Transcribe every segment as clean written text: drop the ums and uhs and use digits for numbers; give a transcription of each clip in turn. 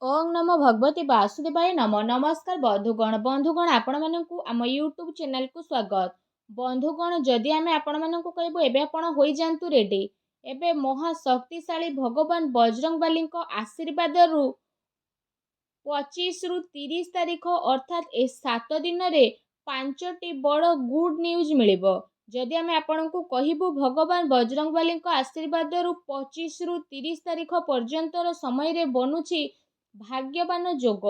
ओं नमो भगवती वासुदेवाय नमो नमस्कार बंधुगण आपण मानकु आम यूट्यूब चैनल को स्वागत। बंधुगण जदि आमे आपण मानकु कहबो एबे आपण होई जानतु रेडी। एबे महाशक्तिशाली भगवान बजरंगबली आशीर्वाद रु 25 रु 30 तारीख अर्थात ए 7 दिन रे 5टी बड़ गुड न्यूज मिलिबो। जदि आमे आपनकु कहिबु भगवान बजरंगबली आशीर्वाद रु 25 रु 30 तारीख पर्यंतर समय रे बनुछि भाग्यवान जोग,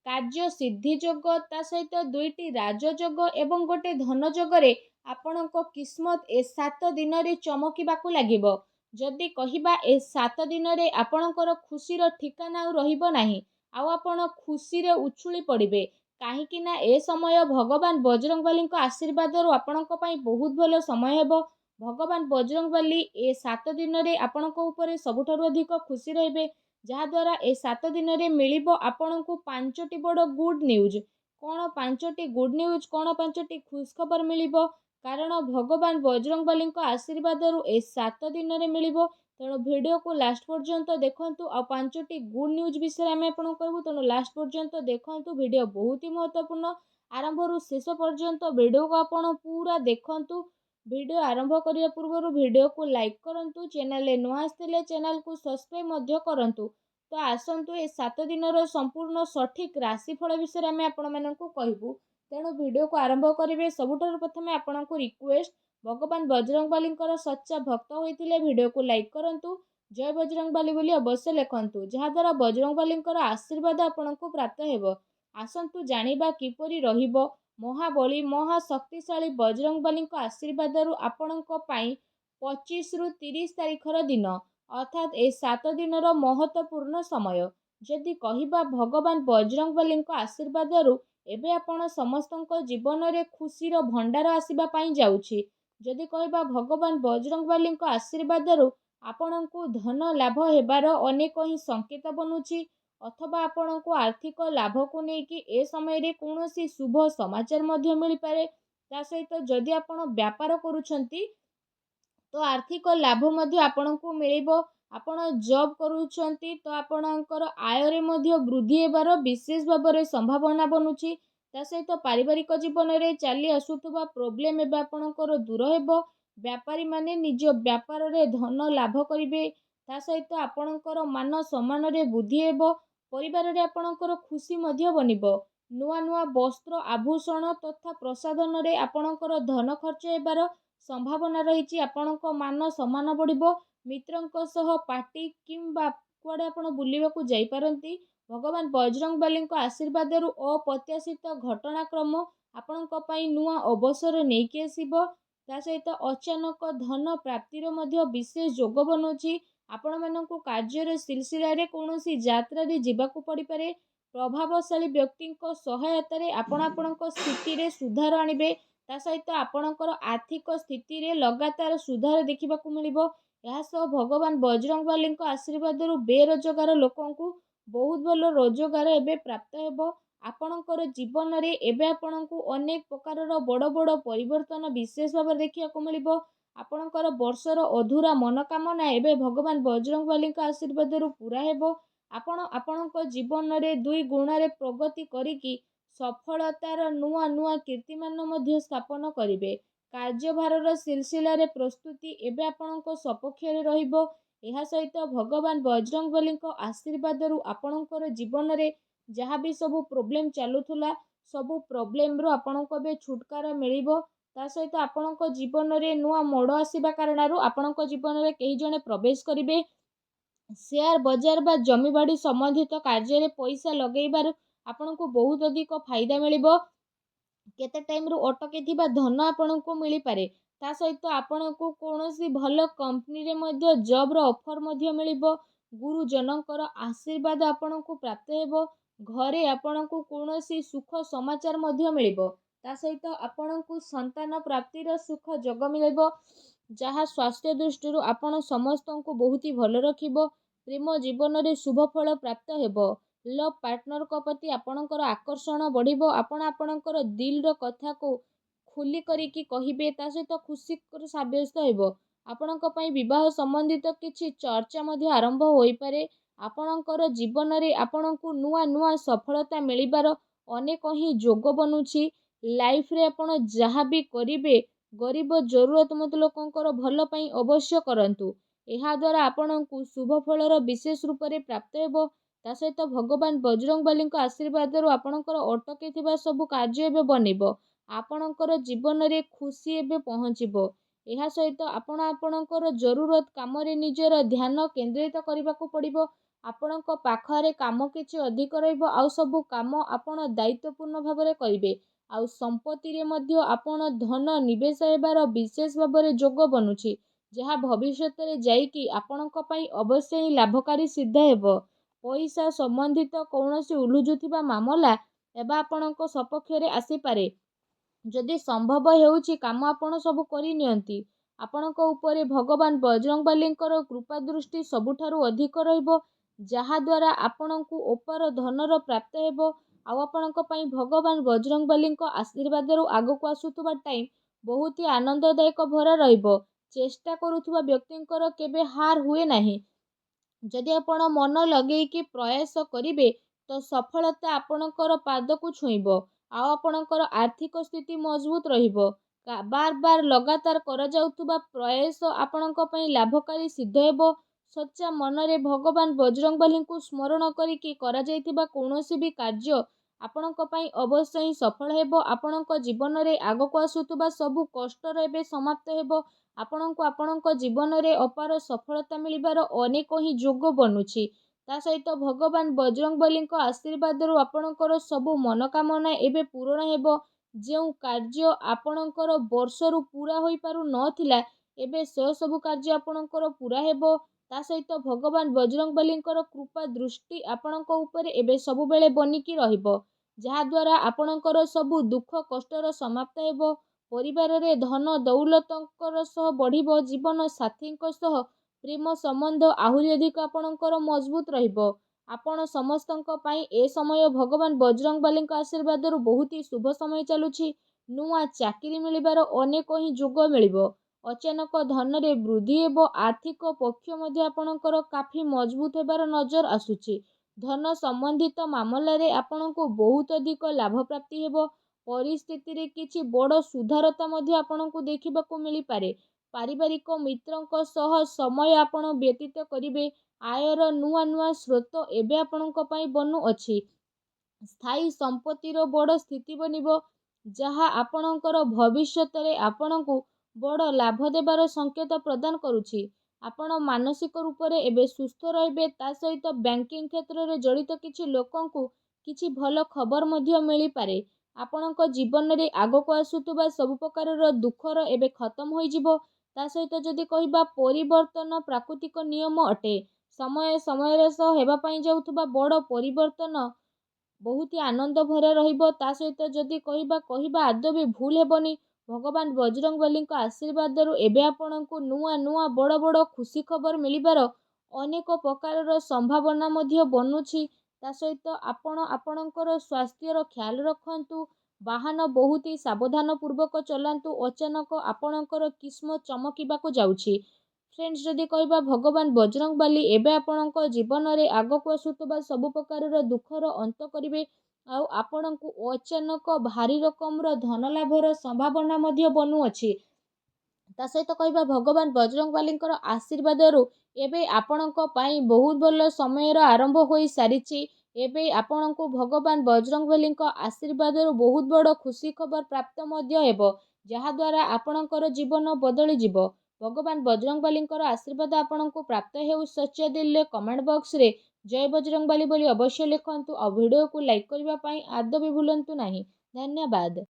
कार्य सिद्धि जोग, ता सहित 2टी राजयोग एवं गोटे धन जोगरे आपणको किस्मत ए 7 दिन रे चमकिबाकू लागिबो। जदि कहिबा ए 7 दिन रे आपणकर खुशीर ठिकाना रहिबो नाही, आउ आपण खुशी रे उछुली पड़िबे काहेकि ना ए समय भगवान बजरंगबली आशीर्वाद रु आपणको पई बहुत भलो समय हेबो। भगवान बजरंगबली ए 7 दिन रे आपणको ऊपर सबुठारु अधिक खुशी रहिबे, जहाद्वारा ए 7 दिन रे मिलिबो आपणको 5टी बड़ गुड न्यूज। कौन 5टी गुड न्यूज, कौन 5टी खुश खबर मिलिबो, कारण भगवान बजरंगबली आशीर्वाद रु ए 7 दिन रे मिलिबो। तेणु वीडियो को लास्ट पर्यंत देखंतु आ 5टी गुड न्यूज विषय आमे आपन कहबो, तेणु लास्ट पर्यंत देखंतु। वीडियो बहुत ही महत्वपूर्ण, आरंभ रु शेष पर्यंत वीडियो को आपन पूरा देखंतु। वीडियो आरंभ करिया पूर्व वीडियो को लाइक करंतु, चैनल ले नुआ आस्थिले चैनल को सब्सक्राइब मध्य करंतु। तो आसंतु ए 7 दिनर संपूर्ण सठिक राशिफल विषय आमे आपण मानकु कहबू। तेणु वीडियो को आरंभ करिवे सबुठारु प्रथमे आपनकु रिक्वेस्ट, भगवान बजरंगबली सच्चा भक्त होइतिले वीडियो को लाइक करंतु, जय बजरंगबली बोली अवश्य लिखंतु, जहाद्वारा बजरंगबली आशीर्वाद आपनकु प्राप्त हेबो। आसंतु जानिबा किपरि रहिबो महाबली महाशक्तिशाली बजरंगबली आशीर्वाद रु आपणको पाई 25 रु 30 तारीखर दिन अर्थात ए 7 दिनर महत्वपूर्ण समय। जदि कहिबा भगवान बजरंगबली आशीर्वाद रु एबे आपण समस्तଙ୍କ जीवन रे खुशीर भंडार आसीबा पाई जाउछि। जदि कहिबा भगवान बजरंगबली आशीर्वाद रु आपणको धन लाभ हेबार अनेक ही संकेत बनुछि, अथवा आपणको आर्थिक लाभ को नेकी ए समय रे कोनोसी शुभ समाचार मध्य मिल पारे। ता सहित जदि आपण व्यापार करूछंती तो आर्थिक लाभ मध्य आपणको मिलिबो। आपण जॉब करूछंती तो आपणकर आय रे मध्य वृद्धि हेबार विशेष भाବରେ संभावना बनुछि। ता सहित पारिवारिक जीवन रे चली आसुथबा प्रॉब्लम एबा आपणकर दूर हेबो। व्यापारी माने निज व्यापार रे धन लाभ करिवे। ता सहित आपणकर मान सम्मान रे वृद्धि हेबो। परिवार रे आपणकर खुशी मध्य बनिबो। नुआ नुआ वस्त्र आभूषण तथा प्रसाधन रे आपणकर धन खर्च हेबार संभावना रही। आपणको मान सम्मान बढ़िबो। मित्रंक सह पार्टी किंबा कुआडे आपण बुलिबाकू जाई पारंती। भगवान बजरंगबली आशीर्वाद रु अप्रत्याशित घटनाक्रम आपणको पई नुआ अवसर नेकी आसीबो। ता सहित अचानक धन प्राप्तिर मध्य विशेष जोग बनुछि। आपण मानकू कार्यर सिलसिला रे कोनोसी यात्रा रे जिबाकू पड़ी पारे। प्रभावशाली व्यक्तिंको सहायता रे आपण आपणको स्थिति रे सुधार आनिबे। ता सहित आपणकर आर्थिक स्थिति रे लगातार सुधार देखिबाकू मिलिबो। ଏହା ସହ ଭଗବାନ ବଜରଙ୍ଗବାଲୀଙ୍କ ଆଶୀର୍ବାଦରୁ ବେରୋଜଗାର ଲୋକଙ୍କୁ ବହୁତ ଭଲ ରୋଜଗାର ଏବେ ପ୍ରାପ୍ତ ହେବ। ଆପଣଙ୍କର ଜୀବନରେ ଏବେ ଆପଣଙ୍କୁ ଅନେକ ପ୍ରକାରର ବଡ଼ ବଡ଼ ପରିବର୍ତ୍ତନ ବିଶେଷ ଭାବରେ ଦେଖିବାକୁ ମିଳିବ। ଆପଣଙ୍କର ବର୍ଷର ଅଧୁରା ମନୋକାମନା ଏବେ ଭଗବାନ ବଜରଙ୍ଗବାଲୀଙ୍କ ଆଶୀର୍ବାଦରୁ ପୂରା ହେବ। ଆପଣ ଆପଣଙ୍କ ଜୀବନରେ 2 ଗୁଣରେ ପ୍ରଗତି କରିକି ସଫଳତାର ନୂଆ ନୂଆ କୀର୍ତ୍ତିମାନ ମଧ୍ୟ ସ୍ଥାପନ କରିବେ। କାର୍ଯ୍ୟଭାରର ସିଲସିଲାରେ ପ୍ରସ୍ତୁତି ଏବେ ଆପଣଙ୍କ ସପକ୍ଷରେ ରହିବ। ଏହା ସହିତ ଭଗବାନ ବଜରଙ୍ଗବଲୀଙ୍କ ଆଶୀର୍ବାଦରୁ ଆପଣଙ୍କର ଜୀବନରେ ଯାହା ବି ସବୁ ପ୍ରୋବ୍ଲେମ ଚାଲୁଥିଲା ସବୁ ପ୍ରୋବ୍ଲେମରୁ ଆପଣଙ୍କୁ ଏବେ ଛୁଟକାରା ମିଳିବ। ତା ସହିତ ଆପଣଙ୍କ ଜୀବନରେ ନୂଆ ମୋଡ଼ ଆସିବା କାରଣରୁ ଆପଣଙ୍କ ଜୀବନରେ କେହି ଜଣେ ପ୍ରବେଶ କରିବେ। ସେୟାର ବଜାର ବା ଜମିବାଡ଼ି ସମ୍ବନ୍ଧିତ କାର୍ଯ୍ୟରେ ପଇସା ଲଗେଇବାରୁ ଆପଣଙ୍କୁ ବହୁତ ଅଧିକ ଫାଇଦା ମିଳିବ। केते टाइम रु अटकी थिबा धन आपनको मिली पारे। ता सहित आपनको कोनोसी भलो कंपनी रे मध्य जॉब रो ऑफर मध्य मिलिबो। गुरुजनकर आशीर्वाद आपनको प्राप्त हेबो। घरे आपनको कोनोसी सुख समाचार मध्य मिलिबो। ता सहित आपनको संतान प्राप्ति रो सुख जग मिलिबो, जहा स्वास्थ्य दृष्टि रु आपण समस्तनको बहुत ही भलो रखिबो। प्रेम जीवन रे शुभ फल प्राप्त हेबो। लव पार्टनर को प्रति आपणकर आकर्षण बढ़िबो। आपण आपणकर दिल रो कथा को खुली करिकी कहिबे। ता सहित खुशी कर साब्यस्त हेबो। आपणक पई विवाह संबंधित किछि चर्चा मध्य आरंभ होई पारे। ଆପଣଙ୍କର ଜୀବନରେ ଆପଣଙ୍କୁ ନୂଆ ନୂଆ ସଫଳତା ମିଳିବାର ଅନେକ ହିଁ ଯୋଗ ବନୁଛି। ଲାଇଫରେ ଆପଣ ଯାହା ବି କରିବେ ଗରିବ ଜରୁରତମନ୍ଦ ଲୋକଙ୍କର ଭଲ ପାଇଁ ଅବଶ୍ୟ କରନ୍ତୁ। ଏହାଦ୍ୱାରା ଆପଣଙ୍କୁ ଶୁଭ ଫଳର ବିଶେଷ ରୂପରେ ପ୍ରାପ୍ତ ହେବ। ତା ସହିତ ଭଗବାନ ବଜରଙ୍ଗବାଲୀଙ୍କ ଆଶୀର୍ବାଦରୁ ଆପଣଙ୍କର ଅଟକିଥିବା ସବୁ କାର୍ଯ୍ୟ ଏବେ ବନିବ। ଆପଣଙ୍କର ଜୀବନରେ ଖୁସି ଏବେ ପହଞ୍ଚିବ। ଏହା ସହିତ ଆପଣ ଆପଣଙ୍କର ଜରୁରତ କାମରେ ନିଜର ଧ୍ୟାନ କେନ୍ଦ୍ରିତ କରିବାକୁ ପଡ଼ିବ। ଆପଣଙ୍କ ପାଖରେ କାମ କିଛି ଅଧିକ ରହିବ, ଆଉ ସବୁ କାମ ଆପଣ ଦାୟିତ୍ୱପୂର୍ଣ୍ଣ ଭାବରେ କରିବେ। ଆଉ ସମ୍ପତ୍ତିରେ ମଧ୍ୟ ଆପଣ ଧନ ନିବେଶ ହେବାର ବିଶେଷ ଭାବରେ ଯୋଗ ବନୁଛି, ଯାହା ଭବିଷ୍ୟତରେ ଯାଇକି ଆପଣଙ୍କ ପାଇଁ ଅବଶ୍ୟ ହିଁ ଲାଭକାରୀ ସିଦ୍ଧ ହେବ। ପଇସା ସମ୍ବନ୍ଧିତ କୌଣସି ଉଲୁଝୁଥିବା ମାମଲା ଏବେ ଆପଣଙ୍କ ସପକ୍ଷରେ ଆସିପାରେ। ଯଦି ସମ୍ଭବ ହେଉଛି କାମ ଆପଣ ସବୁ କରିନିଅନ୍ତି। ଆପଣଙ୍କ ଉପରେ ଭଗବାନ ବଜରଙ୍ଗବାଲୀଙ୍କର କୃପା ଦୃଷ୍ଟି ସବୁଠାରୁ ଅଧିକ ରହିବ, ଯାହାଦ୍ୱାରା ଆପଣଙ୍କୁ ଅପାର ଧନର ପ୍ରାପ୍ତ ହେବ। ଆଉ ଆପଣଙ୍କ ପାଇଁ ଭଗବାନ ବଜରଙ୍ଗବାଲୀଙ୍କ ଆଶୀର୍ବାଦରୁ ଆଗକୁ ଆସୁଥିବା ଟାଇମ୍ ବହୁତ ହି ଆନନ୍ଦଦାୟକ ଭରା ରହିବ। ଚେଷ୍ଟା କରୁଥିବା ବ୍ୟକ୍ତିଙ୍କର କେବେ ହାର ହୁଏ ନାହିଁ। ଯଦି ଆପଣ ମନ ଲଗେଇକି ପ୍ରୟାସ କରିବେ ତ ସଫଳତା ଆପଣଙ୍କର ପାଦକୁ ଛୁଇଁବ। ଆଉ ଆପଣଙ୍କର ଆର୍ଥିକ ସ୍ଥିତି ମଜବୁତ ରହିବ। ବାର ବାର ଲଗାତାର କରାଯାଉଥିବା ପ୍ରୟାସ ଆପଣଙ୍କ ପାଇଁ ଲାଭକାରୀ ସିଦ୍ଧ ହେବ। ସଚ୍ଚା ମନରେ ଭଗବାନ ବଜରଙ୍ଗବାଲୀଙ୍କୁ ସ୍ମରଣ କରିକି କରାଯାଇଥିବା କୌଣସି ବି କାର୍ଯ୍ୟ ଆପଣଙ୍କ ପାଇଁ ଅବଶ୍ୟ ହିଁ ସଫଳ ହେବ। ଆପଣଙ୍କ ଜୀବନରେ ଆଗକୁ ଆସୁଥିବା ସବୁ କଷ୍ଟର ଏବେ ସମାପ୍ତ ହେବ। ଆପଣଙ୍କୁ ଆପଣଙ୍କ ଜୀବନରେ ଅପାର ସଫଳତା ମିଳିବାର ଅନେକ ହିଁ ଯୋଗ ବନୁଛି। ତା ସହିତ ଭଗବାନ ବଜରଙ୍ଗବାଲୀଙ୍କ ଆଶୀର୍ବାଦରୁ ଆପଣଙ୍କର ସବୁ ମନୋକାମନା ଏବେ ପୂରଣ ହେବ। ଯେଉଁ କାର୍ଯ୍ୟ ଆପଣଙ୍କର ବର୍ଷରୁ ପୂରା ହୋଇପାରୁ ନଥିଲା, ଏବେ ସେ ସବୁ କାର୍ଯ୍ୟ ଆପଣଙ୍କର ପୂରା ହେବ। ତା ସହିତ ଭଗବାନ ବଜରଙ୍ଗବାଲୀଙ୍କର କୃପା ଦୃଷ୍ଟି ଆପଣଙ୍କ ଉପରେ ଏବେ ସବୁବେଳେ ବନିକି ରହିବ, ଯାହାଦ୍ୱାରା ଆପଣଙ୍କର ସବୁ ଦୁଃଖ କଷ୍ଟର ସମାପ୍ତ ହେବ। ପରିବାରରେ ଧନ ଦୌଲତଙ୍କର ସହ ବଢ଼ିବ। ଜୀବନ ସାଥୀଙ୍କ ସହ ପ୍ରେମ ସମ୍ବନ୍ଧ ଆହୁରି ଅଧିକ ଆପଣଙ୍କର ମଜବୁତ ରହିବ। ଆପଣ ସମସ୍ତଙ୍କ ପାଇଁ ଏ ସମୟ ଭଗବାନ ବଜରଙ୍ଗବାଲୀଙ୍କ ଆଶୀର୍ବାଦରୁ ବହୁତ ହି ଶୁଭ ସମୟ ଚାଲୁଛି। ନୂଆ ଚାକିରି ମିଳିବାର ଅନେକ ହିଁ ଯୋଗ ମିଳିବ। ଅଚାନକ ଧନରେ ବୃଦ୍ଧି ହେବ। ଆର୍ଥିକ ପକ୍ଷ ମଧ୍ୟ ଆପଣଙ୍କର କାଫି ମଜବୁତ ହେବାର ନଜର ଆସୁଛି। ଧନ ସମ୍ବନ୍ଧିତ ମାମଲାରେ ଆପଣଙ୍କୁ ବହୁତ ଅଧିକ ଲାଭ ପ୍ରାପ୍ତି ହେବ। ପରିସ୍ଥିତିରେ କିଛି ବଡ଼ ସୁଧାରତା ମଧ୍ୟ ଆପଣଙ୍କୁ ଦେଖିବାକୁ ମିଳିପାରେ। ପାରିବାରିକ ମିତ୍ରଙ୍କ ସହ ସମୟ ଆପଣ ବ୍ୟତୀତ କରିବେ। ଆୟର ନୂଆ ନୂଆ ସ୍ରୋତ ଏବେ ଆପଣଙ୍କ ପାଇଁ ବନୁଅଛି। ସ୍ଥାୟୀ ସମ୍ପତ୍ତିର ବଡ଼ ସ୍ଥିତି ବନିବ, ଯାହା ଆପଣଙ୍କର ଭବିଷ୍ୟତରେ ଆପଣଙ୍କୁ ବଡ଼ ଲାଭ ଦେବାର ସଂକେତ ପ୍ରଦାନ କରୁଛି। ଆପଣ ମାନସିକ ରୂପରେ ଏବେ ସୁସ୍ଥ ରହିବେ। ତା ସହିତ ବ୍ୟାଙ୍କିଂ କ୍ଷେତ୍ରରେ ଜଡ଼ିତ କିଛି ଲୋକଙ୍କୁ କିଛି ଭଲ ଖବର ମଧ୍ୟ ମିଳିପାରେ। ଆପଣଙ୍କ ଜୀବନରେ ଆଗକୁ ଆସୁଥିବା ସବୁ ପ୍ରକାରର ଦୁଃଖର ଏବେ ଖତମ ହୋଇଯିବ। ତା ସହିତ ଯଦି କହିବା ପରିବର୍ତ୍ତନ ପ୍ରାକୃତିକ ନିୟମ ଅଟେ। ସମୟ ସମୟର ସହ ହେବା ପାଇଁ ଯାଉଥିବା ବଡ଼ ପରିବର୍ତ୍ତନ ବହୁତ ଆନନ୍ଦ ଭରା ରହିବ। ତା ସହିତ ଯଦି କହିବା ଆଦୌ ବି ଭୁଲ ହେବନି। ଭଗବାନ ବଜରଙ୍ଗବାଲୀଙ୍କ ଆଶୀର୍ବାଦରୁ ଏବେ ଆପଣଙ୍କୁ ନୂଆ ନୂଆ ବଡ଼ ବଡ଼ ଖୁସି ଖବର ମିଳିବାର ଅନେକ ପ୍ରକାରର ସମ୍ଭାବନା ମଧ୍ୟ ବନୁଛି। ତା ସହିତ ଆପଣ ଆପଣଙ୍କର ସ୍ୱାସ୍ଥ୍ୟର ଖ୍ୟାଲ ରଖନ୍ତୁ। ବାହନ ବହୁତ ହି ସାବଧାନ ପୂର୍ବକ ଚଲାନ୍ତୁ। ଅଚାନକ ଆପଣଙ୍କର କିସ୍ମତ ଚମକିବାକୁ ଯାଉଛି। ଫ୍ରେଣ୍ଡସ୍, ଯଦି କହିବା ଭଗବାନ ବଜରଙ୍ଗବାଲୀ ଏବେ ଆପଣଙ୍କ ଜୀବନରେ ଆଗକୁ ଆସୁଥିବା ସବୁ ପ୍ରକାରର ଦୁଃଖର ଅନ୍ତ କରିବେ। ଆଉ ଆପଣଙ୍କୁ ଅଚାନକ ଭାରି ରକମର ଧନ ଲାଭର ସମ୍ଭାବନା ମଧ୍ୟ ବନୁଅଛି। ତା ସହିତ କହିବା ଭଗବାନ ବଜରଙ୍ଗବାଲୀଙ୍କର ଆଶୀର୍ବାଦରୁ ଏବେ ଆପଣଙ୍କ ପାଇଁ ବହୁତ ଭଲ ସମୟର ଆରମ୍ଭ ହୋଇସାରିଛି। ଏବେ ଆପଣଙ୍କୁ ଭଗବାନ ବଜରଙ୍ଗବାଲୀଙ୍କ ଆଶୀର୍ବାଦରୁ ବହୁତ ବଡ଼ ଖୁସି ଖବର ପ୍ରାପ୍ତ ମଧ୍ୟ ହେବ, ଯାହାଦ୍ୱାରା ଆପଣଙ୍କର ଜୀବନ ବଦଳିଯିବ। ଭଗବାନ ବଜରଙ୍ଗବାଲୀଙ୍କର ଆଶୀର୍ବାଦ ଆପଣଙ୍କୁ ପ୍ରାପ୍ତ ହେଉ। ସଚ୍ଚା ଦିଲରେ କମେଣ୍ଟ ବକ୍ସରେ ଜୟ ବଜରଙ୍ଗବାଲୀ ବୋଲି ଅବଶ୍ୟ ଲେଖନ୍ତୁ। ଆଉ ଭିଡ଼ିଓକୁ ଲାଇକ୍ କରିବା ପାଇଁ ଆଦୌ ବି ଭୁଲନ୍ତୁ ନାହିଁ। ଧନ୍ୟବାଦ।